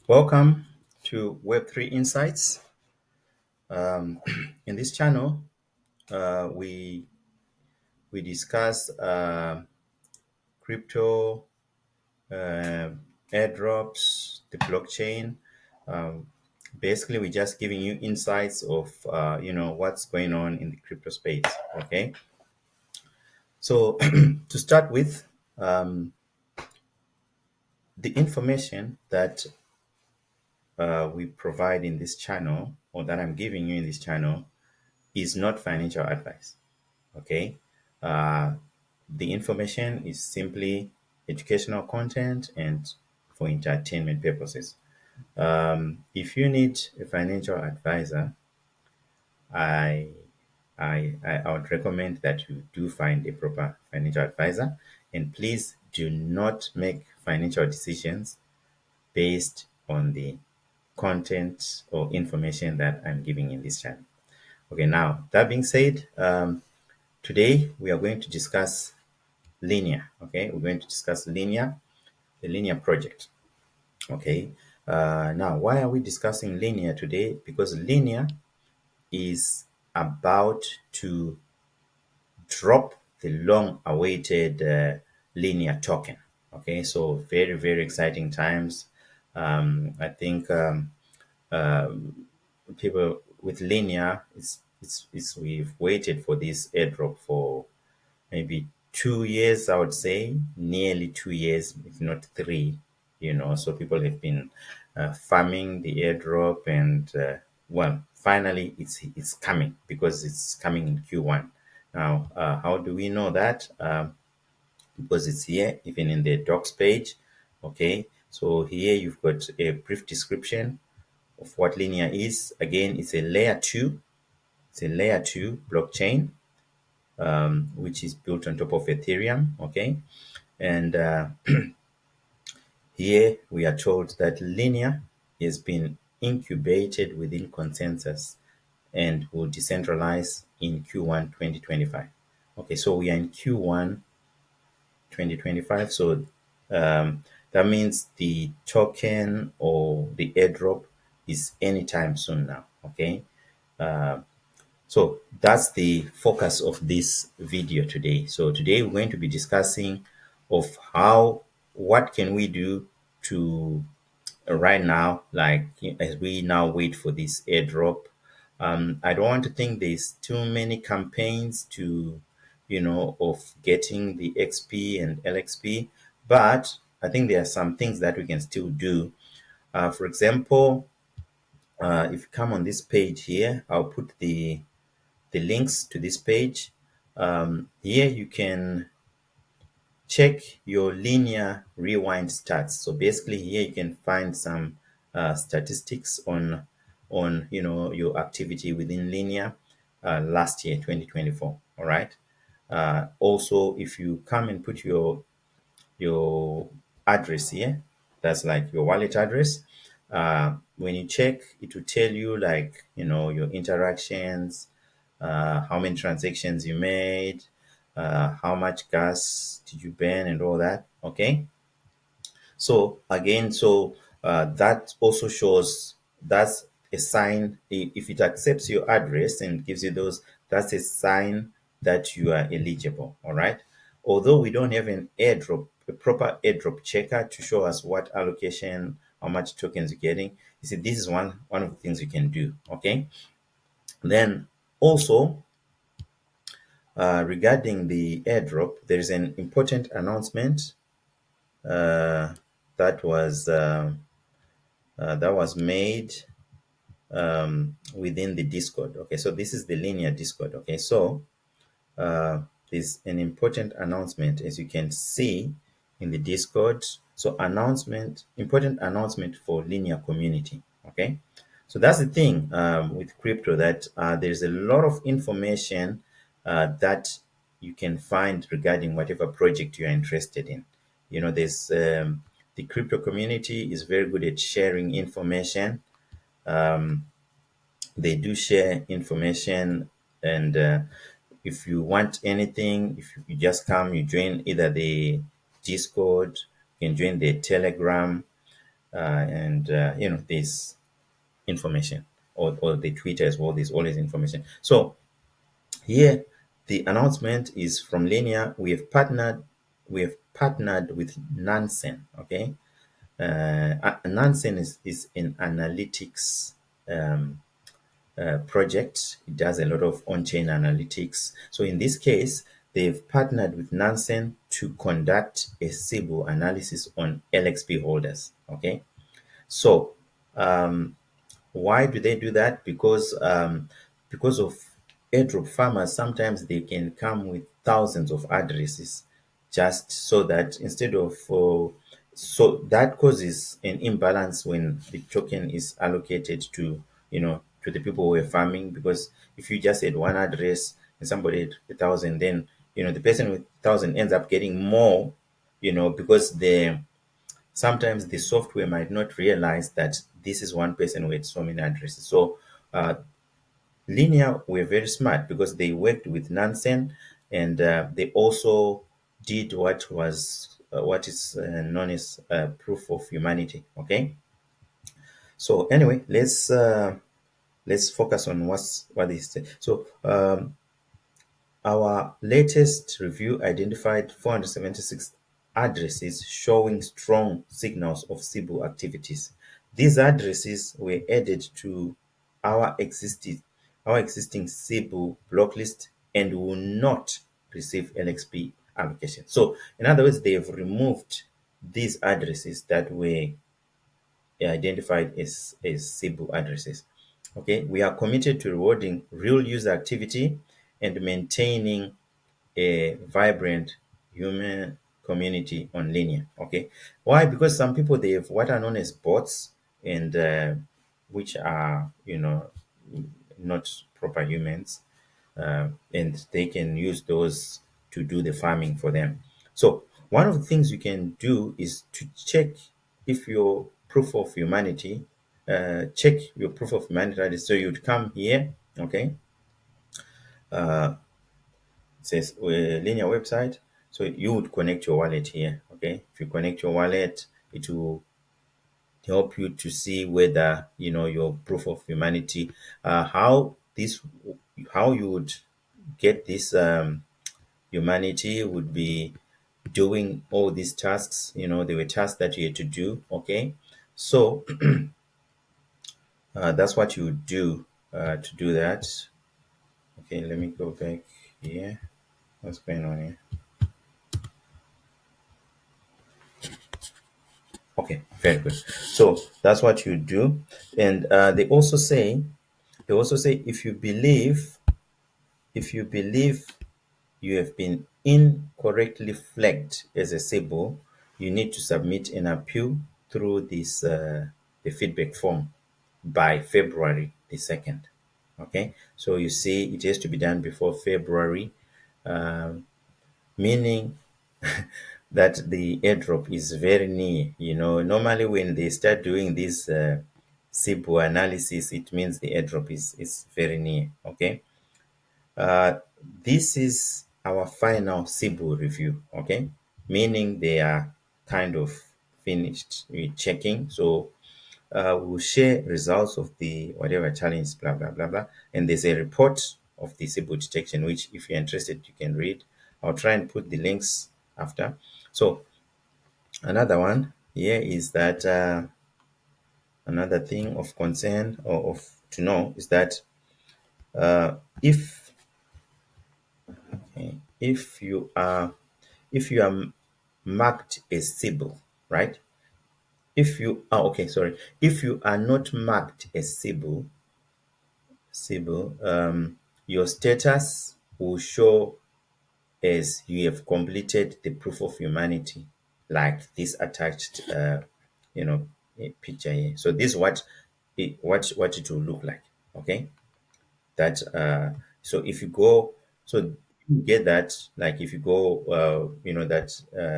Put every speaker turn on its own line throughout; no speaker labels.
Welcome to Web3 Insights. In this channel, we discuss crypto, uh, airdrops, the blockchain. Um, Basically, we're just giving you insights of what's going on in the crypto space. Okay, so to start with, the information that we provide in this channel, or that I'm giving you in this channel, is not financial advice. Okay, uh, the information is simply educational content and for entertainment purposes. If you need a financial advisor, I, I would recommend that you do find a proper financial advisor, and please do not make financial decisions based on the content or information that I'm giving in this channel. Okay, now that being said, today we are going to discuss Linea. Okay, we're going to discuss Linea, the Linea project. Okay, now why are we discussing Linea today? Because Linea is about to drop the long-awaited Linea token. Okay, so very exciting times. I think people with Linea, we've waited for this airdrop for maybe 2 years, I would say, nearly 2 years, if not three. So people have been farming the airdrop, and well, finally it's coming because it's coming in Q1. Now, how do we know that? Because it's here, even in the docs page. Okay, so here you've got a brief description of what Linea is. Again, it's a layer 2. It's a layer 2 blockchain, which is built on top of Ethereum. Okay, and here we are told that Linea has been incubated within consensus and will decentralize in Q1 2025. Okay, so we are in Q1 2025. So that means the token or the airdrop is anytime soon now. Okay, so that's the focus of this video today. So today we're going to be discussing of what can we do to right now, like as we now wait for this airdrop. I don't want to think there's too many campaigns to, of getting the XP and LXP, but I think there are some things that we can still do. For example, if you come on this page here, I'll put the links to this page. Here you can check your linear rewind stats. So basically here you can find some statistics on your activity within Linea last year, 2024. All right. Also, if you come and put your address here, that's like your wallet address. When you check, it will tell you like your interactions, how many transactions you made, how much gas did you burn, and all that. Okay. So again, that also shows that's a sign. If it accepts your address and gives you those, that's a sign that you are eligible. All right. Although we don't have an airdrop, a proper airdrop checker to show us what allocation, how much tokens you're getting. You see, this is one of the things you can do. Okay. Then also, regarding the airdrop, there is an important announcement uh, that was made within the Discord. Okay, so this is the Linea Discord. Okay, so there's an important announcement, as you can see in the Discord. So important announcement for Linea community. Okay, so that's the thing with crypto, that there's a lot of information that you can find regarding whatever project you are interested in. There's the crypto community is very good at sharing information. They do share information, and if you want anything, if you just come, you join either the Discord, you can join the Telegram. and there's information, or the Twitter as well. There's always information. So here, the announcement is from Linea. We have partnered with Nansen. Okay, Nansen is an analytics project. It does a lot of on-chain analytics. So in this case, they've partnered with Nansen to conduct a Sybil analysis on LXP holders. Okay, so why do they do that? Because of airdrop farmers, sometimes they can come with thousands of addresses, just so that instead of so that causes an imbalance when the token is allocated to the people who are farming. Because if you just had one address and somebody had 1,000, then the person with 1,000 ends up getting more, because sometimes the software might not realize that this is one person with so many addresses. So Linea were very smart, because they worked with Nansen, and they also did what is known as proof of humanity. Okay. So anyway, let's focus on what is. So our latest review identified 476 addresses showing strong signals of Sybil activities. These addresses were added to our existing Sybil block list and will not receive LXP allocation. So, in other words, they have removed these addresses that were identified as Sybil addresses. Okay, we are committed to rewarding real user activity and maintaining a vibrant human community on Linea. Okay, why? Because some people, they have what are known as bots, and which are not proper humans, and they can use those to do the farming for them. So one of the things you can do is to check if your proof of humanity, check your proof of humanity. So you'd come here. Okay, it says Linea website. So you would connect your wallet here. Okay, if you connect your wallet, it will help you to see whether your proof of humanity, how you would get this humanity would be doing all these tasks. There were tasks that you had to do. Okay, so that's what you would do to do that. Okay, let me go back here. What's going on here? Okay, very good. So that's what you do. And they also say if you believe you have been incorrectly flagged as a Sybil, you need to submit an appeal through the feedback form by February the 2nd. Okay, so you see, it has to be done before February, meaning that the airdrop is very near. Normally when they start doing this Sybil analysis, it means the airdrop is very near. Okay. Uh, this is our final Sybil review, okay? Meaning they are kind of finished with checking. So we'll share results of the whatever challenge, blah, blah, blah, blah. And there's a report of the Sybil detection, which if you're interested, you can read. I'll try and put the links after. So another one here is that another thing of concern or of to know is that if if you are marked as Sybil, right? If you are not marked as Sybil, your status will show as you have completed the proof of humanity, like this attached, picture here. So this is what it will look like. Okay, that so if you go, so you get that, like if you go that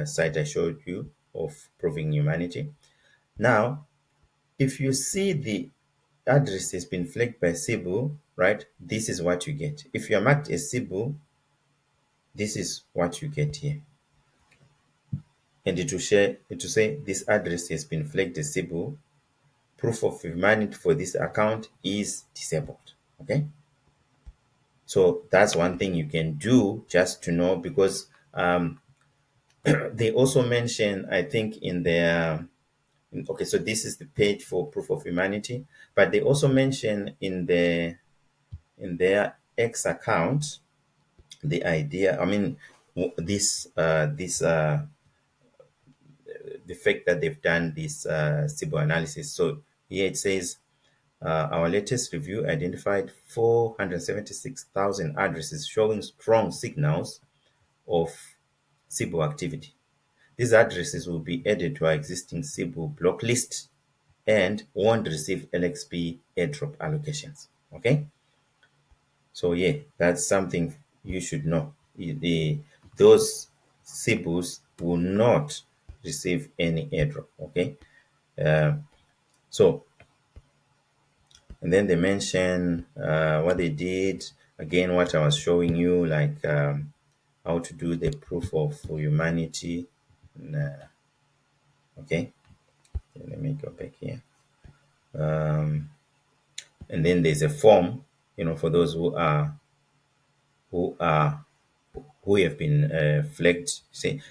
site I showed you of proving humanity. Now if you see the address has been flagged by Sybil, right, this is what you get. If you are marked as Sybil, this is what you get here. and it will say this address has been flagged as Sybil. Proof of humanity for this account is disabled. Okay, so that's one thing you can do just to know, because they also mention, I think, in their, okay, so this is the page for proof of humanity, but they also mention in their X account the idea. I mean, this the fact that they've done this Sybil analysis. So here it says, our latest review identified 476,000 addresses showing strong signals of Sybil activity. These addresses will be added to our existing Sybil block list and won't receive LXP airdrop allocations. Okay, so yeah, that's something you should know. Those Sybils will not receive any airdrop. Okay, uh, so, and then they mention what they did, again what I was showing you, like how to do the proof of humanity. Okay, let me go back here. And then there's a form, for those who are who have been flagged. Say,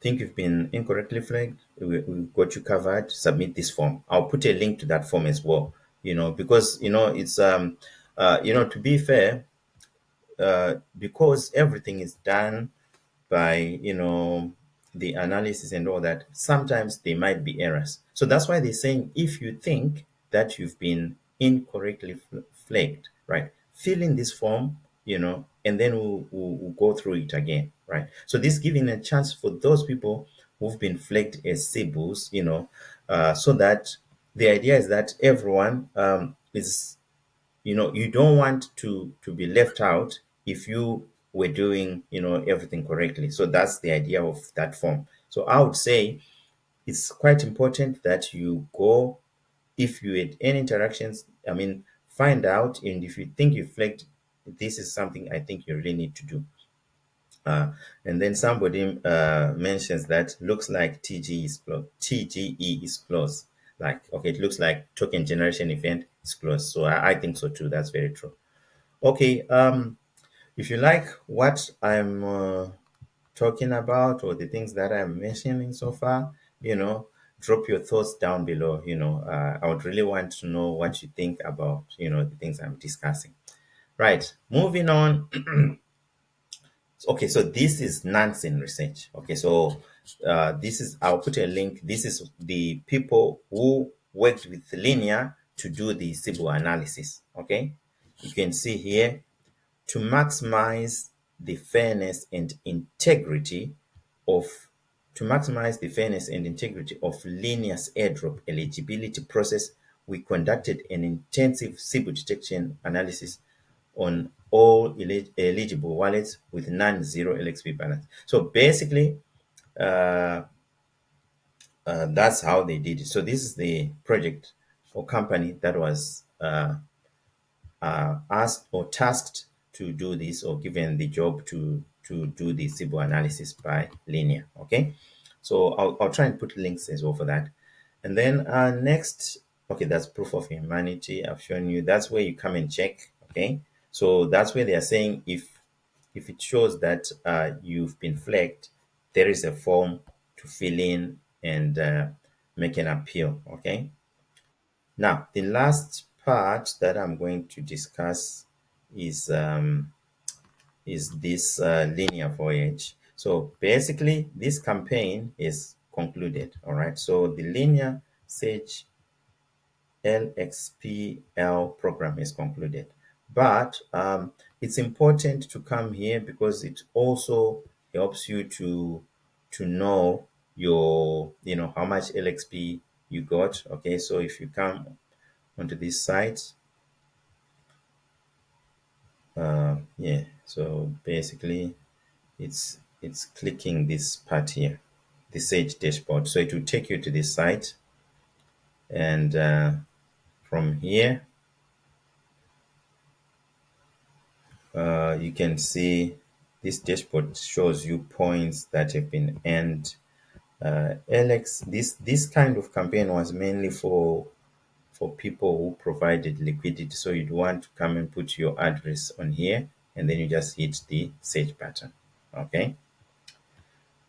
think you've been incorrectly flagged. We got you covered. Submit this form. I'll put a link to that form as well. Because it's to be fair, because everything is done by the analysis and all that, sometimes there might be errors. So that's why they're saying, if you think that you've been incorrectly flagged, right, fill in this form, and then we'll go through it again, right? So this giving a chance for those people who've been flagged as Sybils, so that the idea is that everyone is, you don't want to be left out if you were doing everything correctly. So that's the idea of that form. So I would say it's quite important that you go, if you had any interactions, I mean, find out, and if you think you flagged, this is something I think you really need to do. And then somebody mentions that looks like TGE is close. Like, okay, it looks like token generation event is close. So I think so too. That's very true. Okay, if you like what I'm talking about, or the things that I'm mentioning so far, drop your thoughts down below. I would really want to know what you think about, the things I'm discussing. Right, moving on. Okay, so this is Nansen research. Okay, so I'll put a link. This is the people who worked with Linea to do the Sybil analysis. Okay, you can see here, to maximize the fairness and integrity of Linea's airdrop eligibility process, we conducted an intensive Sybil detection analysis on all eligible wallets with non-zero LXP balance. So basically, that's how they did it. So this is the project or company that was asked or tasked to do this, or given the job to do the Sybil analysis by Linea. Okay, so I'll try and put links as well for that. And then next, okay, that's proof of humanity. I've shown you. That's where you come and check. Okay, so that's where they are saying, if it shows that you've been flagged, there is a form to fill in and make an appeal. Okay, now the last part that I'm going to discuss is this Linea Voyage. So basically, this campaign is concluded. All right, so the Linea Sage LXPL program is concluded. But it's important to come here because it also helps you to know your, how much LXP you got. Okay, so if you come onto this site, yeah, so basically it's clicking this part here, the Sage dashboard. So it will take you to this site, and from here you can see this dashboard shows you points that have been earned. Alex, this kind of campaign was mainly for people who provided liquidity. So you'd want to come and put your address on here, and then you just hit the search button. Okay,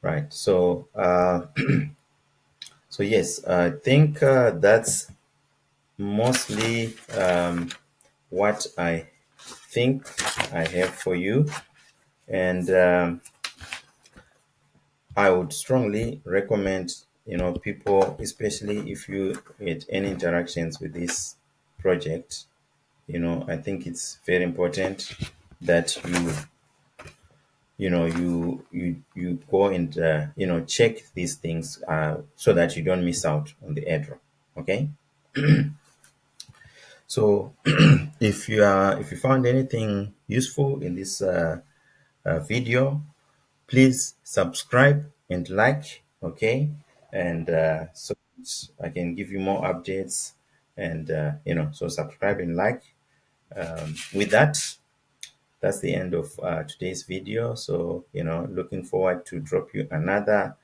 right. So so yes, I think that's mostly what I think I have for you, and I would strongly recommend, people, especially if you had any interactions with this project, I think it's very important that you go and check these things so that you don't miss out on the airdrop. Okay. So if you found anything useful in this video, please subscribe and like. Okay. And so I can give you more updates, and so subscribe and like. With that, that's the end of today's video. So looking forward to drop you another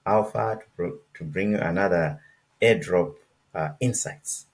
alpha, to bring you another airdrop insights.